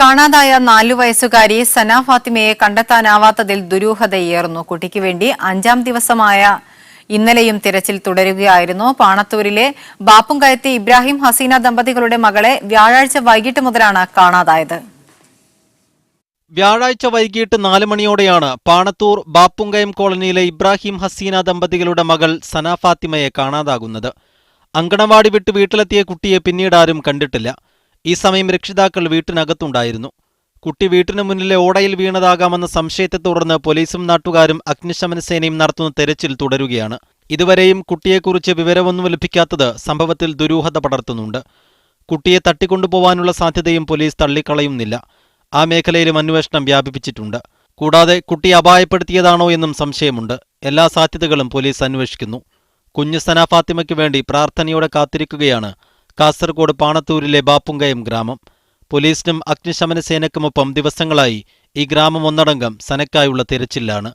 കാണാതായ 4 വയസ്സുകാരി സന ഫാത്തിമയെ കണ്ടെത്താനാവാത്തതിൽ ദുരൂഹതയേറുന്നു. കുട്ടിക്ക് വേണ്ടി 5ാം ദിവസമായ ഇന്നലെയും തിരച്ചിൽ തുടരുകയായിരുന്നു. പാണത്തൂരിലെ ബാപ്പുംകയത്തെ ഇബ്രാഹിം ഹസീന ദമ്പതികളുടെ മകളെ വ്യാഴാഴ്ച വൈകിട്ട് മുതലാണ് കാണാതായത്. വ്യാഴാഴ്ച വൈകിട്ട് 4 മണിയോടെയാണ് പാണത്തൂർ ബാപ്പുംകയം കോളനിയിലെ ഇബ്രാഹിം ഹസീന ദമ്പതികളുടെ മകൾ സന ഫാത്തിമയെ കാണാതാകുന്നത്. അങ്കണവാടി വിട്ട് വീട്ടിലെത്തിയ കുട്ടിയെ പിന്നീട് ആരും കണ്ടിട്ടില്ല. ഈ സമയം രക്ഷിതാക്കൾ വീട്ടിനകത്തുണ്ടായിരുന്നു. കുട്ടി വീട്ടിനു മുന്നിലെ ഓടയിൽ വീണതാകാമെന്ന സംശയത്തെ തുടർന്ന് പോലീസും നാട്ടുകാരും അഗ്നിശമന സേനയും നടത്തുന്ന തെരച്ചിൽ തുടരുകയാണ്. ഇതുവരെയും കുട്ടിയെക്കുറിച്ച് വിവരമൊന്നും ലഭിക്കാത്തത് സംഭവത്തിൽ ദുരൂഹത പടർത്തുന്നുണ്ട്. കുട്ടിയെ തട്ടിക്കൊണ്ടുപോവാനുള്ള സാധ്യതയും പോലീസ് തള്ളിക്കളയുന്നില്ല. ആ മേഖലയിലും അന്വേഷണം വ്യാപിപ്പിച്ചിട്ടുണ്ട്. കൂടാതെ കുട്ടി അപായപ്പെടുത്തിയതാണോ എന്നും സംശയമുണ്ട്. എല്ലാ സാധ്യതകളും പോലീസ് അന്വേഷിക്കുന്നു. കുഞ്ഞു സന ഫാത്തിമയ്ക്ക് വേണ്ടി പ്രാർത്ഥനയോടെ കാത്തിരിക്കുകയാണ് കാസർഗോഡ് പാണത്തൂരിലെ ബാപ്പുംകയം ഗ്രാമം. പോലീസിനും അഗ്നിശമന സേനയ്ക്കുമൊപ്പം ദിവസങ്ങളായി ഈ ഗ്രാമം ഒന്നടങ്കം സനയ്ക്കായുള്ള തിരച്ചിലാണ്.